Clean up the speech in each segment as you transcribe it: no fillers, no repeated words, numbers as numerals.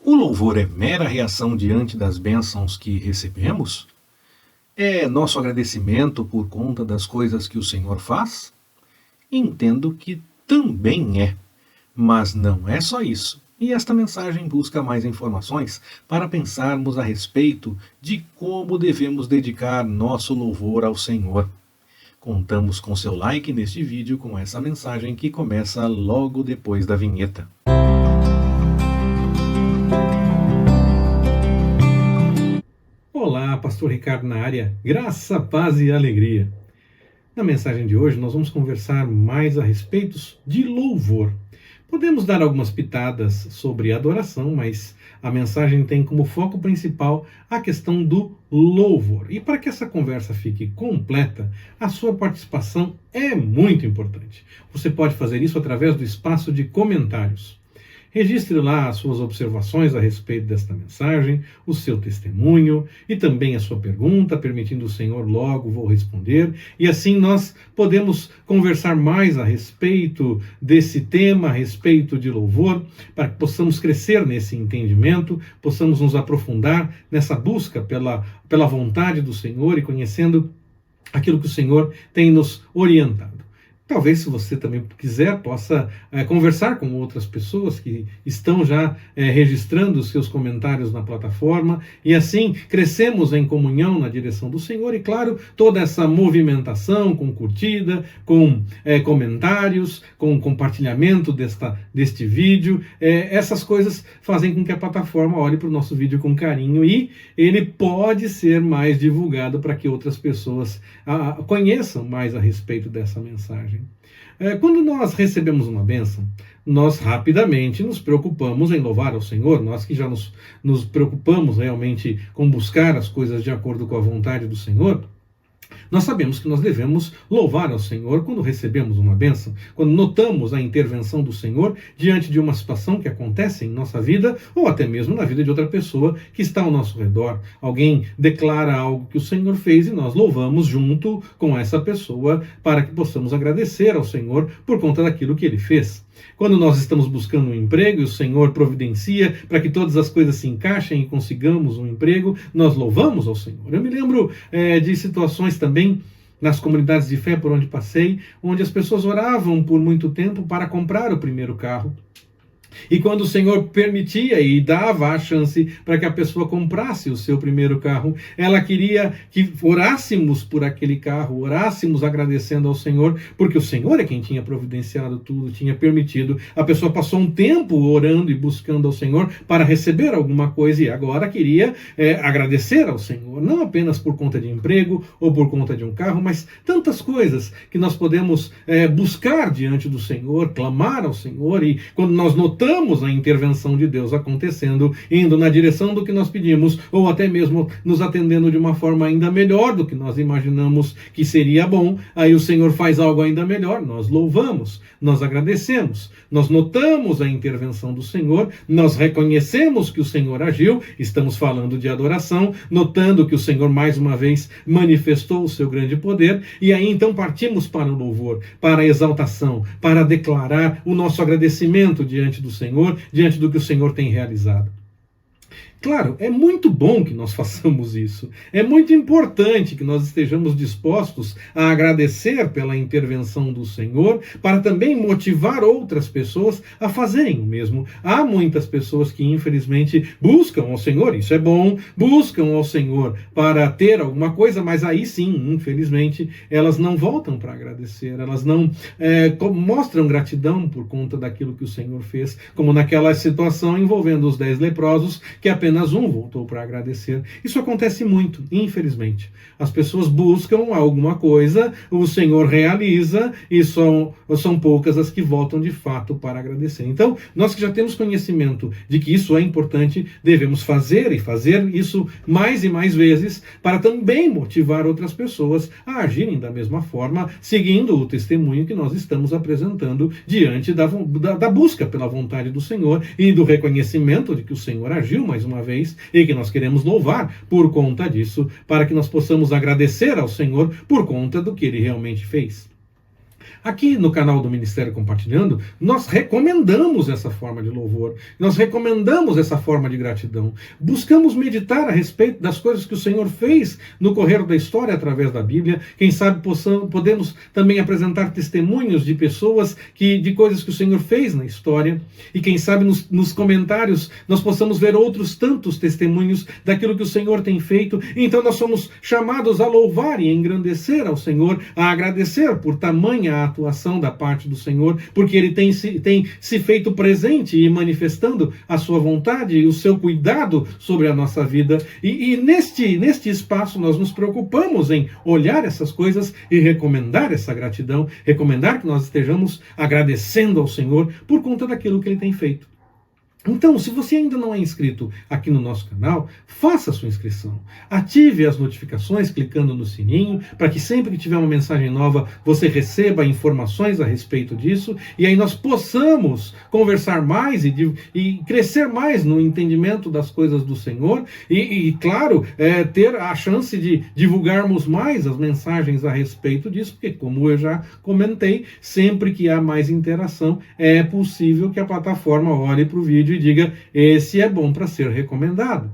O louvor é mera reação diante das bênçãos que recebemos? É nosso agradecimento por conta das coisas que o Senhor faz? Entendo que também é, mas não é só isso. E esta mensagem busca mais informações para pensarmos a respeito de como devemos dedicar nosso louvor ao Senhor. Contamos com seu like neste vídeo com essa mensagem que começa logo depois da vinheta. Olá, Pastor Ricardo na área, graça, paz e alegria. Na mensagem de hoje nós vamos conversar mais a respeito de louvor. Podemos dar algumas pitadas sobre adoração, mas a mensagem tem como foco principal a questão do louvor. E para que essa conversa fique completa, a sua participação é muito importante. Você pode fazer isso através do espaço de comentários. Registre lá as suas observações a respeito desta mensagem, o seu testemunho e também a sua pergunta, permitindo o Senhor logo vou responder. E assim nós podemos conversar mais a respeito desse tema, a respeito de louvor, para que possamos crescer nesse entendimento, possamos nos aprofundar nessa busca pela vontade do Senhor e conhecendo aquilo que o Senhor tem nos orientado. Talvez, se você também quiser, possa conversar com outras pessoas que estão já registrando os seus comentários na plataforma e assim crescemos em comunhão na direção do Senhor e, claro, toda essa movimentação com curtida, com comentários, com compartilhamento deste vídeo, essas coisas fazem com que a plataforma olhe para o nosso vídeo com carinho e ele pode ser mais divulgado para que outras pessoas conheçam mais a respeito dessa mensagem. Quando nós recebemos uma bênção, nós rapidamente nos preocupamos em louvar ao Senhor, nós que já nos preocupamos realmente com buscar as coisas de acordo com a vontade do Senhor, nós sabemos que nós devemos louvar ao Senhor quando recebemos uma bênção, quando notamos a intervenção do Senhor diante de uma situação que acontece em nossa vida ou até mesmo na vida de outra pessoa que está ao nosso redor. Alguém declara algo que o Senhor fez e nós louvamos junto com essa pessoa para que possamos agradecer ao Senhor por conta daquilo que Ele fez. Quando nós estamos buscando um emprego e o Senhor providencia para que todas as coisas se encaixem e consigamos um emprego, nós louvamos ao Senhor. Eu me lembro de situações também nas comunidades de fé por onde passei, onde as pessoas oravam por muito tempo para comprar o primeiro carro. E quando o Senhor permitia e dava a chance para que a pessoa comprasse o seu primeiro carro, ela queria que orássemos por aquele carro, orássemos agradecendo ao Senhor, porque o Senhor é quem tinha providenciado tudo, tinha permitido. A pessoa passou um tempo orando e buscando ao Senhor para receber alguma coisa e agora queria agradecer ao Senhor, não apenas por conta de emprego ou por conta de um carro, mas tantas coisas que nós podemos buscar diante do Senhor, clamar ao Senhor, e quando nós notamos a intervenção de Deus acontecendo, indo na direção do que nós pedimos, ou até mesmo nos atendendo de uma forma ainda melhor do que nós imaginamos que seria bom, aí o Senhor faz algo ainda melhor, nós louvamos, nós agradecemos, nós notamos a intervenção do Senhor, nós reconhecemos que o Senhor agiu, estamos falando de adoração, notando que o Senhor mais uma vez manifestou o seu grande poder, e aí então partimos para o louvor, para a exaltação, para declarar o nosso agradecimento diante do Senhor, diante do que o Senhor tem realizado. Claro, é muito bom que nós façamos isso. É muito importante que nós estejamos dispostos a agradecer pela intervenção do Senhor, para também motivar outras pessoas a fazerem o mesmo. Há muitas pessoas que, infelizmente, buscam ao Senhor, isso é bom, buscam ao Senhor para ter alguma coisa, mas aí sim, infelizmente, elas não voltam para agradecer, elas não mostram gratidão por conta daquilo que o Senhor fez, como naquela situação envolvendo os 10 leprosos, que apenas um voltou para agradecer. Isso acontece muito, infelizmente. As pessoas buscam alguma coisa, o Senhor realiza e são poucas as que voltam de fato para agradecer. Então, nós que já temos conhecimento de que isso é importante, devemos fazer e fazer isso mais e mais vezes para também motivar outras pessoas a agirem da mesma forma, seguindo o testemunho que nós estamos apresentando diante da busca pela vontade do Senhor e do reconhecimento de que o Senhor agiu mais uma vez e que nós queremos louvar por conta disso, para que nós possamos agradecer ao Senhor por conta do que Ele realmente fez. Aqui no canal do Ministério Compartilhando, nós recomendamos essa forma de louvor, nós recomendamos essa forma de gratidão. Buscamos meditar a respeito das coisas que o Senhor fez no correr da história através da Bíblia. Quem sabe podemos também apresentar testemunhos de pessoas de coisas que o Senhor fez na história. E quem sabe nos comentários nós possamos ver outros tantos testemunhos daquilo que o Senhor tem feito. Então nós somos chamados a louvar e engrandecer ao Senhor, a agradecer por tamanha atuação da parte do Senhor, porque Ele tem se feito presente e manifestando a sua vontade e o seu cuidado sobre a nossa vida. E neste espaço nós nos preocupamos em olhar essas coisas e recomendar essa gratidão, recomendar que nós estejamos agradecendo ao Senhor por conta daquilo que Ele tem feito. Então, se você ainda não é inscrito aqui no nosso canal, faça a sua inscrição. Ative as notificações clicando no sininho, para que sempre que tiver uma mensagem nova, você receba informações a respeito disso, e aí nós possamos conversar mais e crescer mais no entendimento das coisas do Senhor, claro, ter a chance de divulgarmos mais as mensagens a respeito disso, porque, como eu já comentei, sempre que há mais interação, é possível que a plataforma olhe para o vídeo e diga, esse é bom para ser recomendado.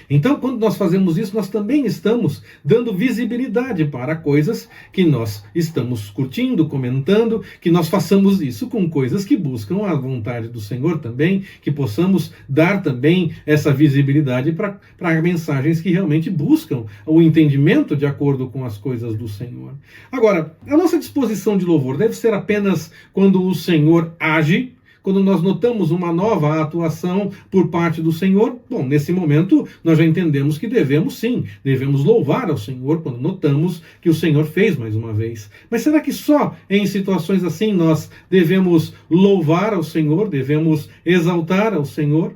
Então, quando nós fazemos isso, nós também estamos dando visibilidade para coisas que nós estamos curtindo, comentando, que nós façamos isso com coisas que buscam a vontade do Senhor também, que possamos dar também essa visibilidade para mensagens que realmente buscam o entendimento de acordo com as coisas do Senhor. Agora, a nossa disposição de louvor deve ser apenas quando o Senhor age, quando nós notamos uma nova atuação por parte do Senhor. Bom, nesse momento nós já entendemos que devemos louvar ao Senhor quando notamos que o Senhor fez mais uma vez. Mas será que só em situações assim nós devemos louvar ao Senhor, devemos exaltar ao Senhor?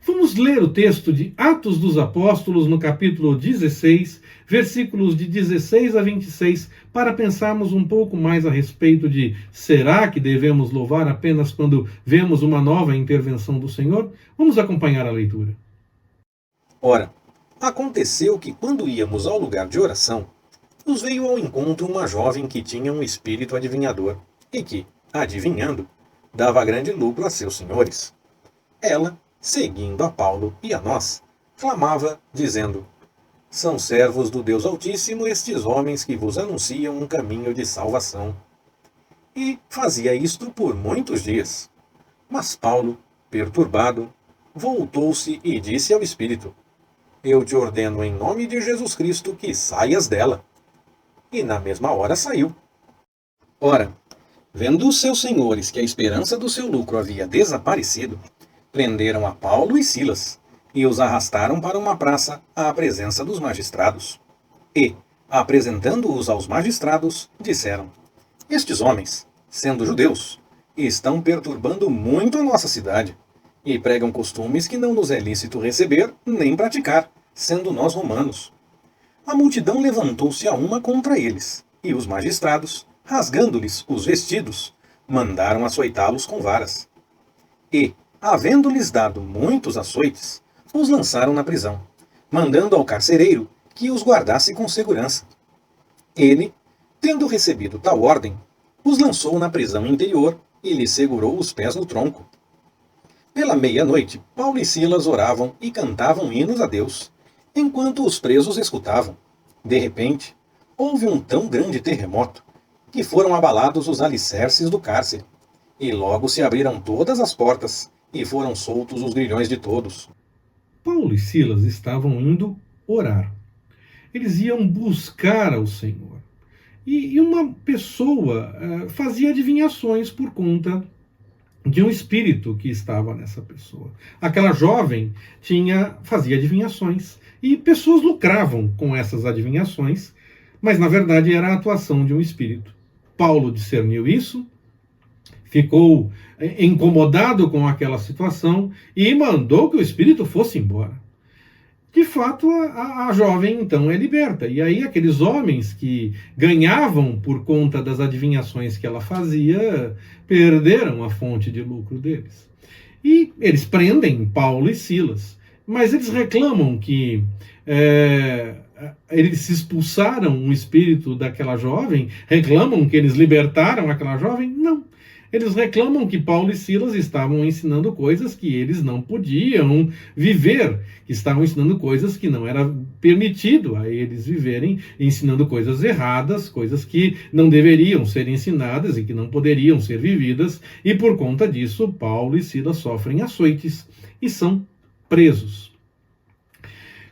Vamos ler o texto de Atos dos Apóstolos, no capítulo 16, versículos de 16 a 26, para pensarmos um pouco mais a respeito de será que devemos louvar apenas quando vemos uma nova intervenção do Senhor? Vamos acompanhar a leitura. Ora, aconteceu que quando íamos ao lugar de oração, nos veio ao encontro uma jovem que tinha um espírito adivinhador e que, adivinhando, dava grande lucro a seus senhores. Ela, seguindo a Paulo e a nós, clamava, dizendo: são servos do Deus Altíssimo estes homens que vos anunciam um caminho de salvação. E fazia isto por muitos dias. Mas Paulo, perturbado, voltou-se e disse ao Espírito: eu te ordeno em nome de Jesus Cristo que saias dela. E na mesma hora saiu. Ora, vendo os seus senhores que a esperança do seu lucro havia desaparecido, prenderam a Paulo e Silas, e os arrastaram para uma praça à presença dos magistrados. E, apresentando-os aos magistrados, disseram: estes homens, sendo judeus, estão perturbando muito a nossa cidade, e pregam costumes que não nos é lícito receber nem praticar, sendo nós romanos. A multidão levantou-se a uma contra eles, e os magistrados, rasgando-lhes os vestidos, mandaram açoitá-los com varas. E, havendo-lhes dado muitos açoites, os lançaram na prisão, mandando ao carcereiro que os guardasse com segurança. Ele, tendo recebido tal ordem, os lançou na prisão interior e lhes segurou os pés no tronco. Pela meia-noite, Paulo e Silas oravam e cantavam hinos a Deus, enquanto os presos escutavam. De repente, houve um tão grande terremoto que foram abalados os alicerces do cárcere, e logo se abriram todas as portas, e foram soltos os grilhões de todos. Paulo e Silas estavam indo orar. Eles iam buscar ao Senhor. E uma pessoa fazia adivinhações por conta de um espírito que estava nessa pessoa. Aquela jovem fazia adivinhações. E pessoas lucravam com essas adivinhações, mas na verdade era a atuação de um espírito. Paulo discerniu isso, ficou incomodado com aquela situação e mandou que o espírito fosse embora. De fato, a jovem então é liberta. E aí aqueles homens que ganhavam por conta das adivinhações que ela fazia, perderam a fonte de lucro deles. E eles prendem Paulo e Silas. mas eles reclamam que eles expulsaram um espírito daquela jovem, reclamam que eles libertaram aquela jovem? Não. Eles reclamam que Paulo e Silas estavam ensinando coisas que eles não podiam viver, que estavam ensinando coisas que não era permitido a eles viverem, ensinando coisas erradas, coisas que não deveriam ser ensinadas e que não poderiam ser vividas, e por conta disso, Paulo e Silas sofrem açoites e são presos.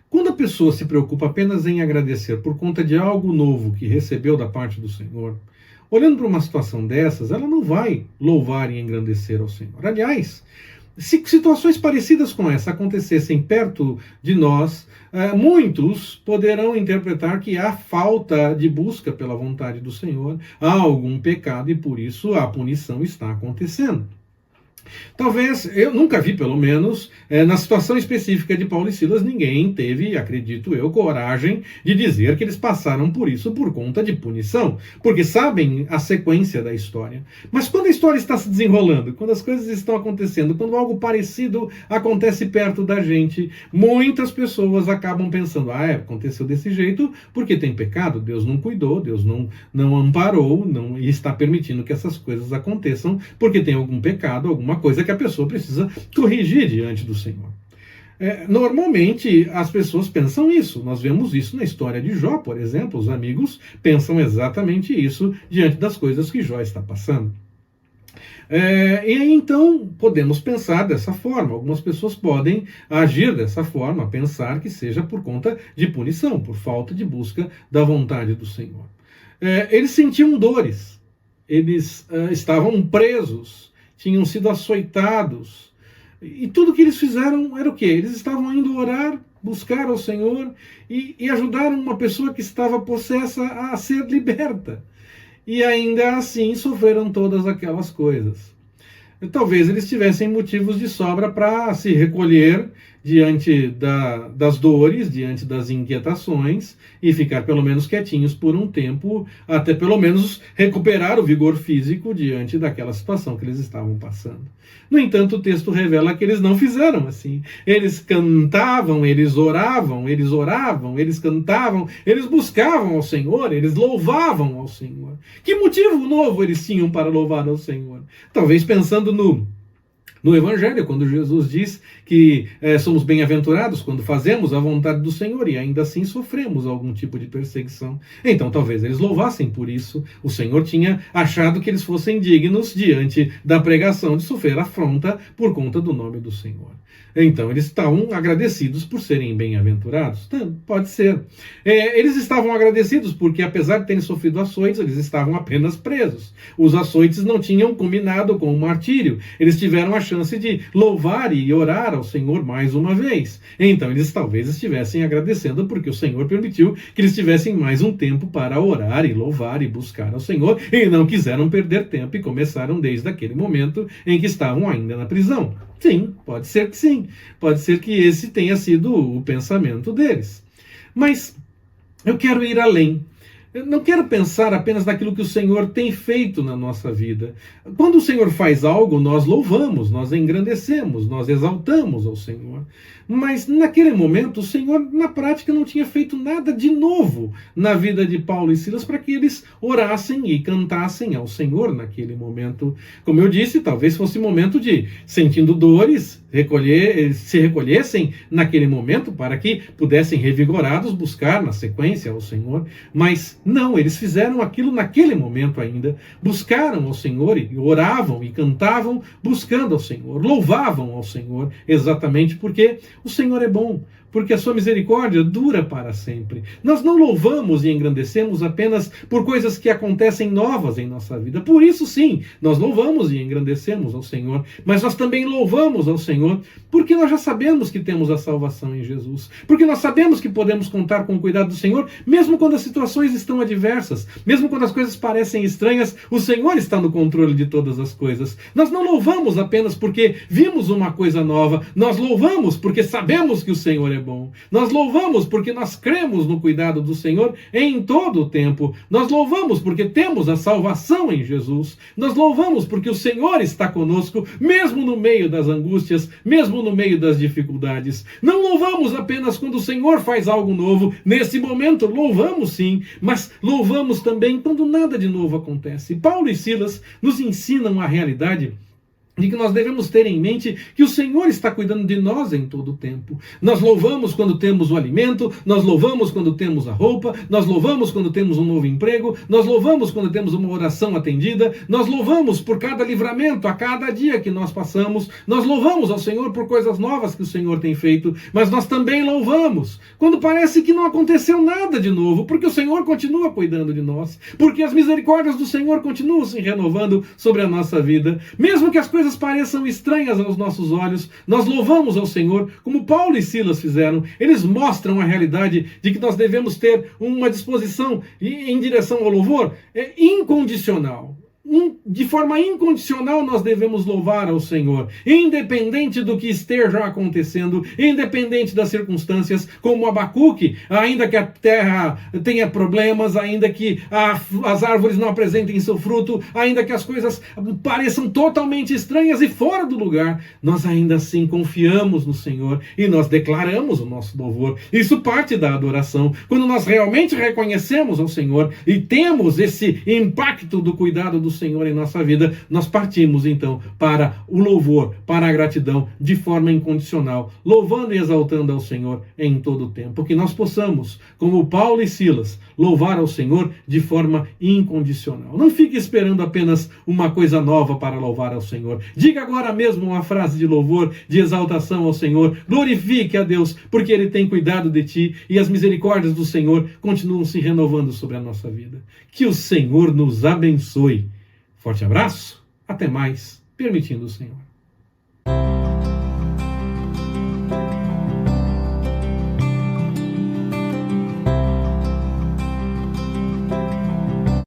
Quando a pessoa se preocupa apenas em agradecer por conta de algo novo que recebeu da parte do Senhor, olhando para uma situação dessas, ela não vai louvar e engrandecer ao Senhor. Aliás, se situações parecidas com essa acontecessem perto de nós, muitos poderão interpretar que há falta de busca pela vontade do Senhor, há algum pecado e por isso a punição está acontecendo. Talvez, eu nunca vi, pelo menos, na situação específica de Paulo e Silas, ninguém teve, acredito eu, coragem de dizer que eles passaram por isso por conta de punição, porque sabem a sequência da história. Mas quando a história está se desenrolando, quando as coisas estão acontecendo, quando algo parecido acontece perto da gente, muitas pessoas acabam pensando, aconteceu desse jeito porque tem pecado, Deus não cuidou, Deus não amparou, e está permitindo que essas coisas aconteçam porque tem algum pecado, alguma coisa que a pessoa precisa corrigir diante do Senhor. Normalmente as pessoas pensam isso. Nós vemos isso na história de Jó, por exemplo. Os amigos pensam exatamente isso diante das coisas que Jó está passando. E aí, então, podemos pensar dessa forma. Algumas pessoas podem agir dessa forma, pensar que seja por conta de punição, por falta de busca da vontade do Senhor. Eles sentiam dores, eles estavam presos, tinham sido açoitados, e tudo que eles fizeram era o quê? Eles estavam indo orar, buscar ao Senhor e ajudar uma pessoa que estava possessa a ser liberta. E ainda assim sofreram todas aquelas coisas. Talvez eles tivessem motivos de sobra para se recolher diante das dores, diante das inquietações, e ficar pelo menos quietinhos por um tempo, até pelo menos recuperar o vigor físico diante daquela situação que eles estavam passando. No entanto, o texto revela que eles não fizeram assim. Eles cantavam, eles oravam, eles cantavam, eles buscavam ao Senhor, eles louvavam ao Senhor. Que motivo novo eles tinham para louvar ao Senhor? Talvez pensando no Evangelho, quando Jesus diz que somos bem-aventurados quando fazemos a vontade do Senhor e ainda assim sofremos algum tipo de perseguição. Então talvez eles louvassem por isso. O Senhor tinha achado que eles fossem dignos diante da pregação de sofrer afronta por conta do nome do Senhor. Então eles estavam agradecidos por serem bem-aventurados? Pode ser. Eles estavam agradecidos porque, apesar de terem sofrido açoites, eles estavam apenas presos. Os açoites não tinham culminado com o martírio. Eles tiveram a chance de louvar e orar ao Senhor mais uma vez. Então eles talvez estivessem agradecendo porque o Senhor permitiu que eles tivessem mais um tempo para orar e louvar e buscar ao Senhor, e não quiseram perder tempo e começaram desde aquele momento em que estavam ainda na prisão. Sim, pode ser que sim. Pode ser que esse tenha sido o pensamento deles. Mas eu quero ir além. Eu não quero pensar apenas naquilo que o Senhor tem feito na nossa vida. Quando o Senhor faz algo, nós louvamos, nós engrandecemos, nós exaltamos ao Senhor. Mas naquele momento, o Senhor, na prática, não tinha feito nada de novo na vida de Paulo e Silas para que eles orassem e cantassem ao Senhor naquele momento. Como eu disse, talvez fosse momento de, sentindo dores, se recolhessem naquele momento para que pudessem, revigorados, buscar na sequência ao Senhor. Mas não, eles fizeram aquilo naquele momento ainda. Buscaram ao Senhor e oravam e cantavam buscando ao Senhor. Louvavam ao Senhor exatamente porque o Senhor é bom, porque a sua misericórdia dura para sempre. Nós não louvamos e engrandecemos apenas por coisas que acontecem novas em nossa vida. Por isso, sim, nós louvamos e engrandecemos ao Senhor, mas nós também louvamos ao Senhor porque nós já sabemos que temos a salvação em Jesus, porque nós sabemos que podemos contar com o cuidado do Senhor, mesmo quando as situações estão adversas, mesmo quando as coisas parecem estranhas, o Senhor está no controle de todas as coisas. Nós não louvamos apenas porque vimos uma coisa nova, nós louvamos porque sabemos que o Senhor é bom. Nós louvamos porque nós cremos no cuidado do Senhor em todo o tempo. Nós louvamos porque temos a salvação em Jesus. Nós louvamos porque o Senhor está conosco, mesmo no meio das angústias, mesmo no meio das dificuldades. Não louvamos apenas quando o Senhor faz algo novo. Nesse momento, louvamos sim, mas louvamos também quando nada de novo acontece. Paulo e Silas nos ensinam a realidade de que nós devemos ter em mente que o Senhor está cuidando de nós em todo o tempo. Nós louvamos quando temos o alimento, nós louvamos quando temos a roupa, nós louvamos quando temos um novo emprego, nós louvamos quando temos uma oração atendida, nós louvamos por cada livramento, a cada dia que nós passamos, nós louvamos ao Senhor por coisas novas que o Senhor tem feito, mas nós também louvamos quando parece que não aconteceu nada de novo, porque o Senhor continua cuidando de nós, porque as misericórdias do Senhor continuam se renovando sobre a nossa vida, mesmo que as coisas pareçam estranhas aos nossos olhos, nós louvamos ao Senhor, como Paulo e Silas fizeram. Eles mostram a realidade de que nós devemos ter uma disposição em direção ao louvor incondicional. De forma incondicional nós devemos louvar ao Senhor, independente do que esteja acontecendo, independente das circunstâncias, como Abacuque, ainda que a terra tenha problemas, ainda que as árvores não apresentem seu fruto, ainda que as coisas pareçam totalmente estranhas e fora do lugar, nós ainda assim confiamos no Senhor e nós declaramos o nosso louvor. Isso parte da adoração, quando nós realmente reconhecemos ao Senhor e temos esse impacto do cuidado do Senhor em nossa vida, nós partimos então para o louvor, para a gratidão de forma incondicional, louvando e exaltando ao Senhor em todo o tempo. Que nós possamos, como Paulo e Silas, louvar ao Senhor de forma incondicional. Não fique esperando apenas uma coisa nova para louvar ao Senhor. Diga agora mesmo uma frase de louvor, de exaltação ao Senhor. Glorifique a Deus, porque Ele tem cuidado de ti e as misericórdias do Senhor continuam se renovando sobre a nossa vida. Que o Senhor nos abençoe. Forte abraço, até mais, permitindo o Senhor.